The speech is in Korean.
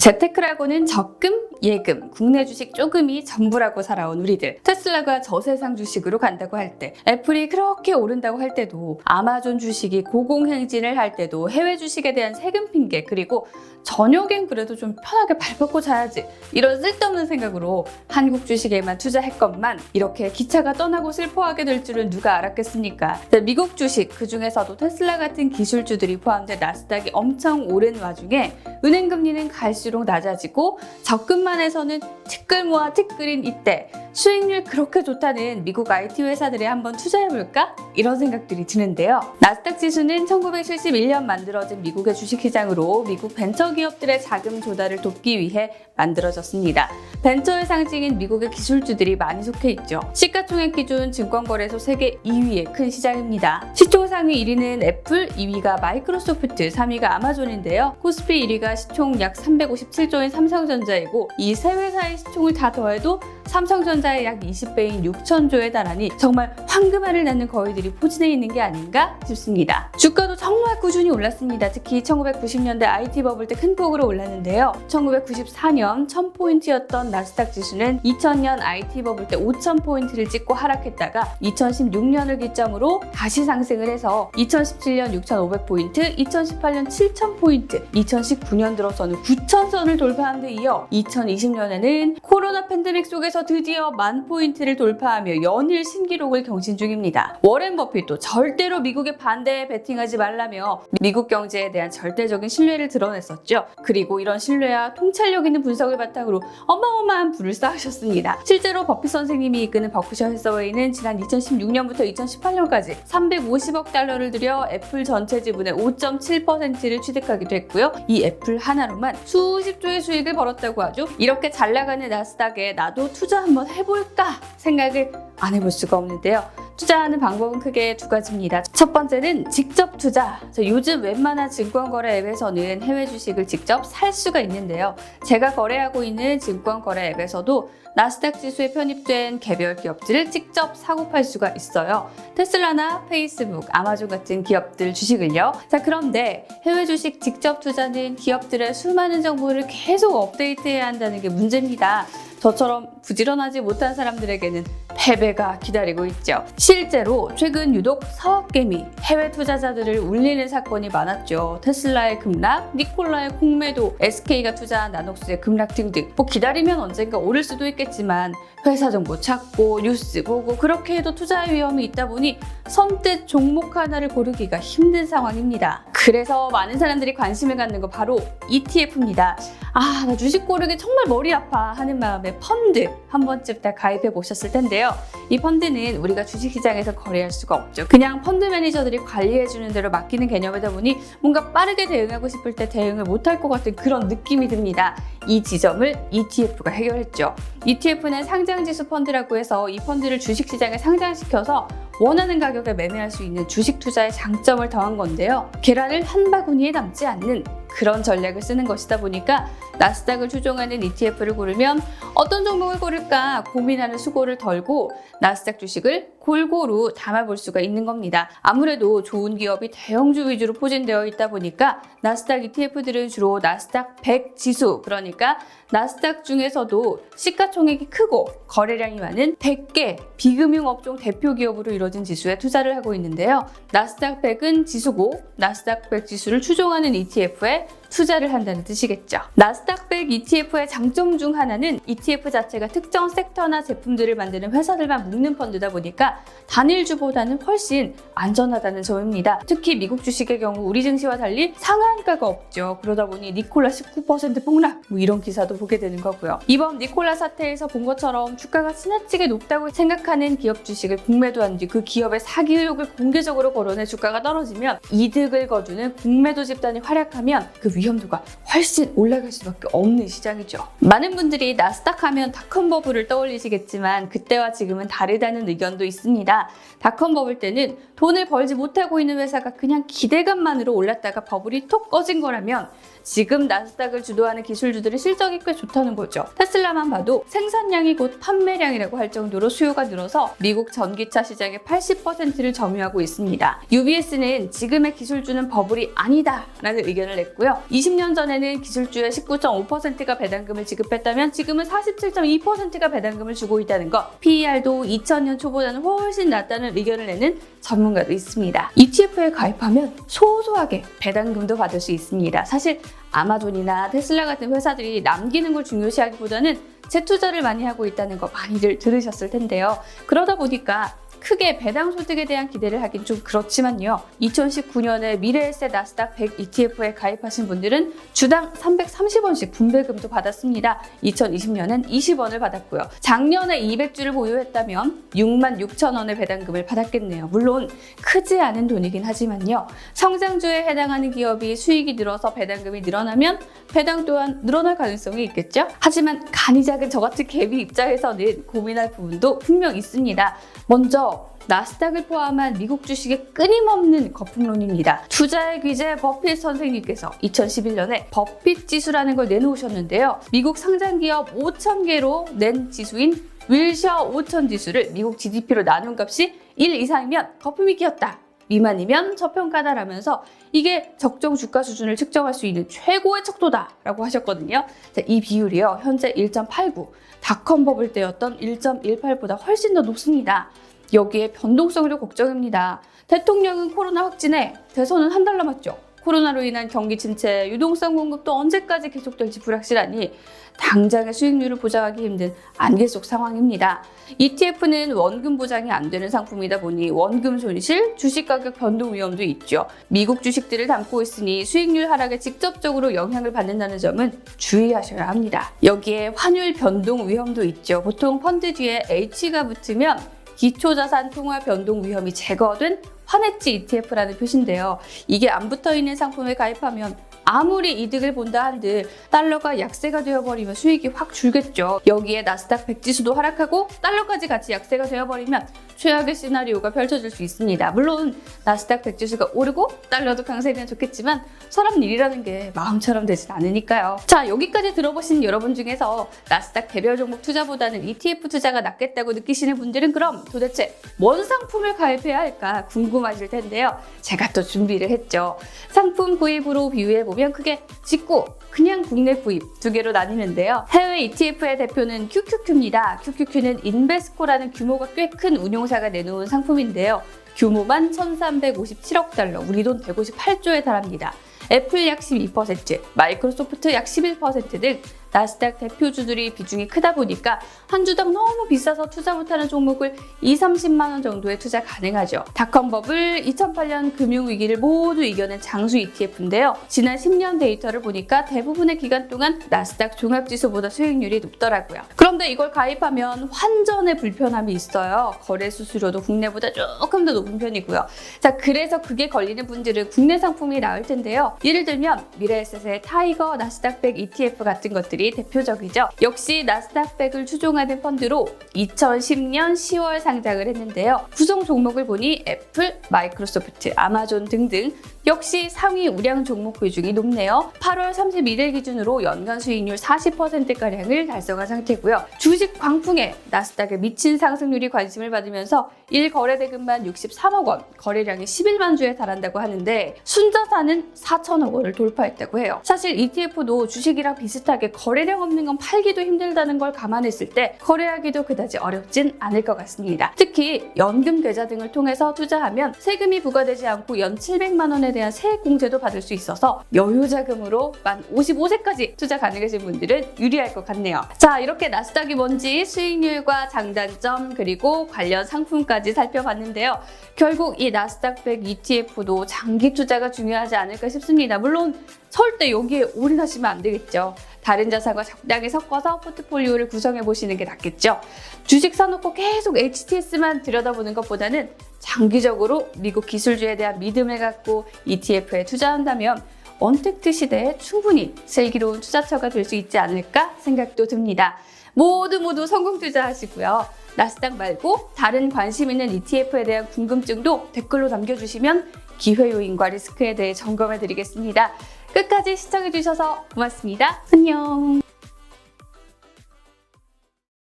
재테크라고는 적금, 예금, 국내 주식 조금이 전부라고 살아온 우리들. 테슬라가 저세상 주식으로 간다고 할 때, 애플이 그렇게 오른다고 할 때도, 아마존 주식이 고공행진을 할 때도 해외 주식에 대한 세금 핑계, 그리고 저녁엔 그래도 좀 편하게 발 뻗고 자야지, 이런 쓸데없는 생각으로 한국 주식에만 투자했건만 이렇게 기차가 떠나고 슬퍼하게 될 줄은 누가 알았겠습니까? 미국 주식, 그 중에서도 테슬라 같은 기술주들이 포함된 나스닥이 엄청 오른 와중에 은행 금리는 갈수록 낮아지고 적금만 해서는 티끌 모아 티끌인 이때 수익률 그렇게 좋다는 미국 IT 회사들에 한번 투자해볼까? 이런 생각들이 드는데요. 나스닥 지수는 1971년 만들어진 미국의 주식시장으로 미국 벤처기업들의 자금 조달을 돕기 위해 만들어졌습니다. 벤처의 상징인 미국의 기술주들이 많이 속해 있죠. 시가총액 기준 증권거래소 세계 2위의 큰 시장입니다. 시총 상위 1위는 애플, 2위가 마이크로소프트, 3위가 아마존인데요. 코스피 1위가 시총 약 357조인 삼성전자이고 이 세 회사의 시총을 다 더해도 삼성전자의 약 20배인 6천조에 달하니 정말 황금알을 낳는 거위들이 포진해 있는 게 아닌가 싶습니다. 주가도 정말 꾸준히 올랐습니다. 특히 1990년대 IT 버블 때 큰 폭으로 올랐는데요. 1994년 1000포인트였던 나스닥 지수는 2000년 IT 버블 때 5000포인트를 찍고 하락했다가 2016년을 기점으로 다시 상승을 해서 2017년 6500포인트, 2018년 7000포인트, 2019년 들어서는 9000선을 돌파한 데 이어 2020년에는 코로나 팬데믹 속에서 드디어 10,000포인트를 돌파하며 연일 신기록을 경신 중입니다. 워렌 버핏도 절대로 미국에 반대에 베팅하지 말라며 미국 경제에 대한 절대적인 신뢰를 드러냈었죠. 그리고 이런 신뢰와 통찰력 있는 분석을 바탕으로 어마어마한 부를 쌓으셨습니다. 실제로 버핏 선생님이 이끄는 버크셔 해서웨이는 지난 2016년부터 2018년까지 350억 달러를 들여 애플 전체 지분의 5.7%를 취득하기도 했고요. 이 애플 하나로만 수십조의 수익을 벌었다고 하죠. 이렇게 잘 나가는 나스닥에 나도 투자 한번 해볼까 생각을 안 해볼 수가 없는데요. 투자하는 방법은 크게 두 가지입니다. 첫 번째는 직접 투자. 요즘 웬만한 증권거래 앱에서는 해외 주식을 직접 살 수가 있는데요. 제가 거래하고 있는 증권거래 앱에서도 나스닥 지수에 편입된 개별 기업들을 직접 사고 팔 수가 있어요. 테슬라나 페이스북, 아마존 같은 기업들 주식을요. 그런데 해외 주식 직접 투자는 기업들의 수많은 정보를 계속 업데이트해야 한다는 게 문제입니다. 저처럼 부지런하지 못한 사람들에게는 패배가 기다리고 있죠. 실제로 최근 유독 사업개미, 해외 투자자들을 울리는 사건이 많았죠. 테슬라의 급락, 니콜라의 공매도, SK가 투자한 나녹스의 급락 등등. 기다리면 언젠가 오를 수도 있겠지만 회사 정보 찾고 뉴스 보고 그렇게 해도 투자의 위험이 있다 보니 선뜻 종목 하나를 고르기가 힘든 상황입니다. 그래서 많은 사람들이 관심을 갖는 거 바로 ETF입니다. 나 주식 고르기 정말 머리 아파 하는 마음에 펀드 한 번쯤 다 가입해 보셨을 텐데요. 이 펀드는 우리가 주식시장에서 거래할 수가 없죠. 그냥 펀드 매니저들이 관리해주는 대로 맡기는 개념이다 보니 뭔가 빠르게 대응하고 싶을 때 대응을 못할 것 같은 그런 느낌이 듭니다. 이 지점을 ETF가 해결했죠. ETF는 상장지수 펀드라고 해서 이 펀드를 주식시장에 상장시켜서 원하는 가격에 매매할 수 있는 주식 투자의 장점을 더한 건데요. 계란을 한 바구니에 담지 않는 그런 전략을 쓰는 것이다 보니까 나스닥을 추종하는 ETF를 고르면 어떤 종목을 고를까 고민하는 수고를 덜고 나스닥 주식을 골고루 담아볼 수가 있는 겁니다. 아무래도 좋은 기업이 대형주 위주로 포진되어 있다 보니까 나스닥 ETF들은 주로 나스닥 100 지수, 그러니까 나스닥 중에서도 시가총액이 크고 거래량이 많은 100개 비금융 업종 대표 기업으로 이루어진 지수에 투자를 하고 있는데요. 나스닥 100은 지수고 나스닥 100 지수를 추종하는 ETF에 투자를 한다는 뜻이겠죠. 나스닥 100 ETF의 장점 중 하나는 ETF 자체가 특정 섹터나 제품들을 만드는 회사들만 묶는 펀드다 보니까 단일주보다는 훨씬 안전하다는 점입니다. 특히 미국 주식의 경우 우리 증시와 달리 상한가가 없죠. 그러다 보니 니콜라 19% 폭락 이런 기사도 보게 되는 거고요. 이번 니콜라 사태에서 본 것처럼 주가가 지나치게 높다고 생각하는 기업 주식을 공매도한 뒤 그 기업의 사기 의혹을 공개적으로 거론해 주가가 떨어지면 이득을 거두는 공매도 집단이 활약하면 그 위험도가 훨씬 올라갈 수밖에 없는 시장이죠. 많은 분들이 나스닥 하면 닷컴 버블을 떠올리시겠지만 그때와 지금은 다르다는 의견도 있습니다. 닷컴 버블 때는 돈을 벌지 못하고 있는 회사가 그냥 기대감만으로 올랐다가 버블이 톡 꺼진 거라면 지금 나스닥을 주도하는 기술주들의 실적이 꽤 좋다는 거죠. 테슬라만 봐도 생산량이 곧 판매량이라고 할 정도로 수요가 늘어서 미국 전기차 시장의 80%를 점유하고 있습니다. UBS는 지금의 기술주는 버블이 아니다 라는 의견을 냈고요. 20년 전에는 기술주에 19.5%가 배당금을 지급했다면 지금은 47.2%가 배당금을 주고 있다는 것. PER도 2000년 초보다는 훨씬 낮다는 의견을 내는 전문가도 있습니다. ETF에 가입하면 소소하게 배당금도 받을 수 있습니다. 사실 아마존이나 테슬라 같은 회사들이 남기는 걸 중요시하기보다는 재투자를 많이 하고 있다는 거 많이들 들으셨을 텐데요. 그러다 보니까 크게 배당 소득에 대한 기대를 하긴 좀 그렇지만요. 2019년에 미래에셋 나스닥 100 ETF에 가입하신 분들은 주당 330원씩 분배금도 받았습니다. 2020년엔 20원을 받았고요. 작년에 200주를 보유했다면 66,000원의 배당금을 받았겠네요. 물론 크지 않은 돈이긴 하지만요. 성장주에 해당하는 기업이 수익이 늘어서 배당금이 늘어나면 배당 또한 늘어날 가능성이 있겠죠. 하지만 간이 작은 저 같은 개미 입장에서는 고민할 부분도 분명 있습니다. 먼저 나스닥을 포함한 미국 주식의 끊임없는 거품론입니다. 투자의 귀재 버핏 선생님께서 2011년에 버핏 지수라는 걸 내놓으셨는데요. 미국 상장기업 5,000개로 낸 지수인 윌셔 5000 지수를 미국 GDP로 나눈 값이 1 이상이면 거품이 끼었다. 미만이면 저평가다라면서 이게 적정 주가 수준을 측정할 수 있는 최고의 척도다라고 하셨거든요. 자, 이 비율이요. 현재 1.89, 닷컴 버블 때였던 1.18보다 훨씬 더 높습니다. 여기에 변동성으로 걱정입니다. 대통령은 코로나 확진에 대선은 한 달 남았죠. 코로나로 인한 경기 침체, 유동성 공급도 언제까지 계속될지 불확실하니 당장의 수익률을 보장하기 힘든 안개 속 상황입니다. ETF는 원금 보장이 안 되는 상품이다 보니 원금 손실, 주식 가격 변동 위험도 있죠. 미국 주식들을 담고 있으니 수익률 하락에 직접적으로 영향을 받는다는 점은 주의하셔야 합니다. 여기에 환율 변동 위험도 있죠. 보통 펀드 뒤에 H가 붙으면 기초자산 통화 변동 위험이 제거된 환해지 ETF라는 표시인데요. 이게 안 붙어있는 상품에 가입하면 아무리 이득을 본다 한들 달러가 약세가 되어버리면 수익이 확 줄겠죠. 여기에 나스닥 100 지수도 하락하고 달러까지 같이 약세가 되어버리면 최악의 시나리오가 펼쳐질 수 있습니다. 물론 나스닥 100 지수가 오르고 달러도 강세면 좋겠지만 사람 일이라는 게 마음처럼 되진 않으니까요. 자, 여기까지 들어보신 여러분 중에서 나스닥 개별 종목 투자보다는 ETF 투자가 낫겠다고 느끼시는 분들은 그럼 도대체 뭔 상품을 가입해야 할까 궁금하실 텐데요. 제가 또 준비를 했죠. 상품 구입으로 비유해보면 크게 직구, 그냥 국내 구입 두 개로 나뉘는데요. 해외 ETF의 대표는 QQQ입니다. QQQ는 인베스코라는 규모가 꽤 큰 운용사가 내놓은 상품인데요. 규모만 1,357억 달러, 우리 돈 158조에 달합니다. 애플 약 12%, 마이크로소프트 약 11% 등 나스닥 대표주들이 비중이 크다 보니까 한 주당 너무 비싸서 투자 못하는 종목을 20-30만 원 정도에 투자 가능하죠. 닷컴버블 2008년 금융위기를 모두 이겨낸 장수 ETF인데요. 지난 10년 데이터를 보니까 대부분의 기간 동안 나스닥 종합지수보다 수익률이 높더라고요. 그런데 이걸 가입하면 환전에 불편함이 있어요. 거래 수수료도 국내보다 조금 더 높은 편이고요. 자, 그래서 그게 걸리는 분들은 국내 상품이 나을 텐데요. 예를 들면 미래에셋의 타이거 나스닥 100 ETF 같은 것들이 대표적이죠. 역시 나스닥 100을 추종하는 펀드로 2010년 10월 상장을 했는데요. 구성 종목을 보니 애플, 마이크로소프트, 아마존 등등 역시 상위 우량 종목 비중이 높네요. 8월 31일 기준으로 연간 수익률 40%가량을 달성한 상태고요. 주식 광풍에 나스닥의 미친 상승률이 관심을 받으면서 1거래대금만 63억 원, 거래량이 11만 주에 달한다고 하는데 순자산은 4천억 원을 돌파했다고 해요. 사실 ETF도 주식이랑 비슷하게 거래량 없는 건 팔기도 힘들다는 걸 감안했을 때 거래하기도 그다지 어렵진 않을 것 같습니다. 특히 연금 계좌 등을 통해서 투자하면 세금이 부과되지 않고 연 700만 원에 대한 세액 공제도 받을 수 있어서 여유 자금으로 만 55세까지 투자 가능하신 분들은 유리할 것 같네요. 자, 이렇게 나스닥이 뭔지 수익률과 장단점 그리고 관련 상품까지 살펴봤는데요. 결국 이 나스닥 100 ETF도 장기 투자가 중요하지 않을까 싶습니다. 물론 절대 여기에 올인하시면 안 되겠죠. 다른 자산과 적당히 섞어서 포트폴리오를 구성해 보시는 게 낫겠죠. 주식 사놓고 계속 HTS만 들여다보는 것보다는 장기적으로 미국 기술주에 대한 믿음을 갖고 ETF에 투자한다면 언택트 시대에 충분히 슬기로운 투자처가 될 수 있지 않을까 생각도 듭니다. 모두 성공 투자하시고요. 나스닥 말고 다른 관심 있는 ETF에 대한 궁금증도 댓글로 남겨주시면 기회 요인과 리스크에 대해 점검해 드리겠습니다. 끝까지 시청해 주셔서 고맙습니다. 안녕.